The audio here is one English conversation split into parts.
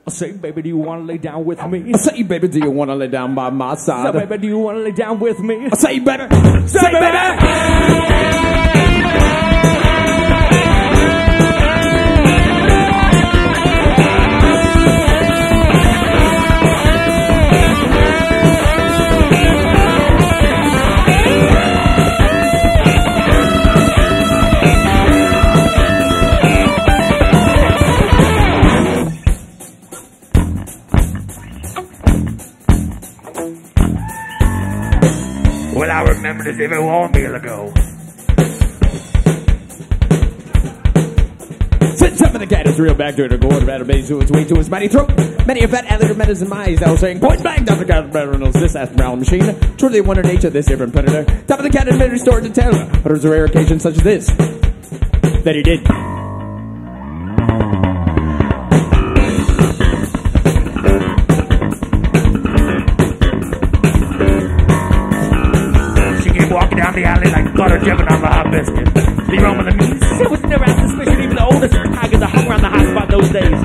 I say, baby, do you want to lay down with me? I say, baby, do you want to lay down by my side? Say, baby, do you want to lay down with me? I say, baby, say, baby. Well, I remember this even 1 meal ago. Since some of the cat is real back to the gourd, rather many to its way to his mighty throat. Many a fat alligator met us in my eyes, now saying, point blank, Dr. Cat knows this ass brown machine. Truly wonder nature, this different predator. Top of the cat admitted restored to tell. But it was a rare occasion such as this that he did. Walking down the alley like butter jumping on the hot biscuit. The aroma of the meat. There was never had suspicion. Even the oldest tigers that hung around the hot spot those days.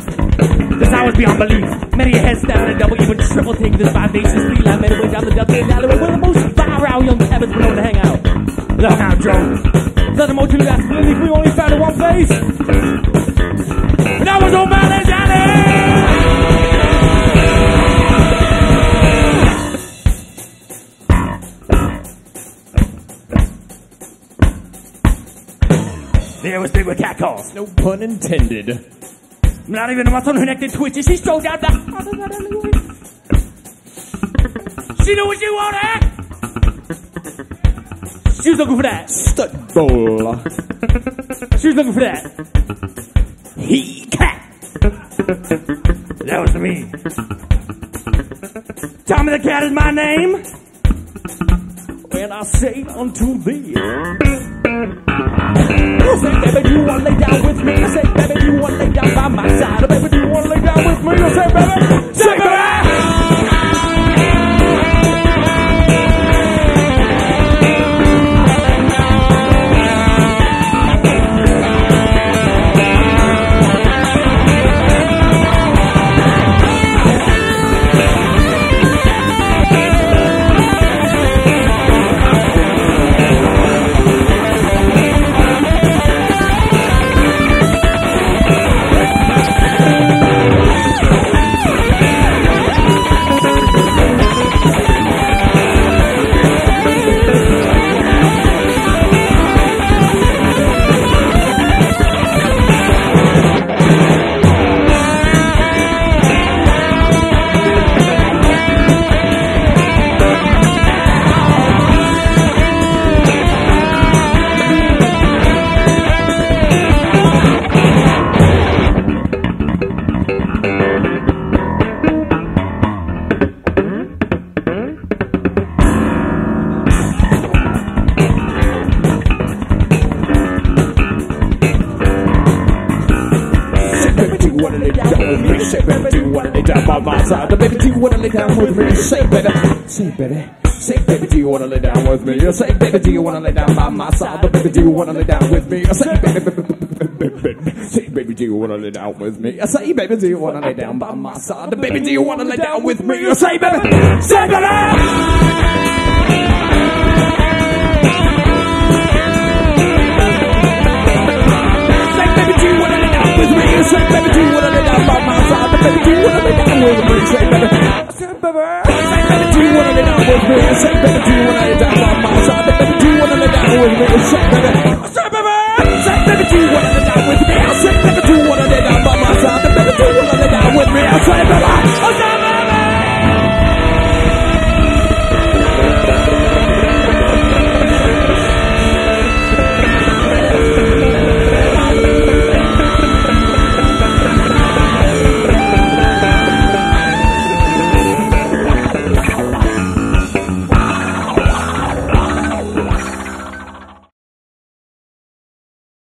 The sound was beyond belief. Many a head stabbing and double, even triple taking this 5 days to speed. I made a way down the Delta alleyway where the most viral young cabins were known to hang out. Look now, Joe. Nothing more to the last relief. We only found in one place. And that was O'Malley's alley. There was big with cat calls. No pun intended. Not even a muscle her neck that twitches. She strode down the. She knew what she wanted. She was looking for that stud bowl. She was looking for that he cat. That was me. Tommy the cat is my name. And I say unto thee. Say, baby, do you want to lay down with me? Say, baby, do you want to lay down by my side? Baby, do you want to lay down with me? Say, baby, say, baby. Say, baby, do you want to lay down by my side? The baby, do you want to lay down with me? Say, baby, say, baby. Say, baby, do you want to lay down with me? Say, baby, do you want to lay down by my side? The baby, do you want to lay down with me? Say, baby, say, baby, do you want to lay down with me? Say, baby, do you want to lay down by my side? The baby, do you want to lay down with me? Say, baby, say, baby. Say, baby, do you want to lay down by my side? The baby, do you want to lay down with me? Say, baby, say, baby. Say, baby, do you want to lay down with me? Say, baby, do you want to lay down by my side? The baby, do you want to lay down with me? Say, baby.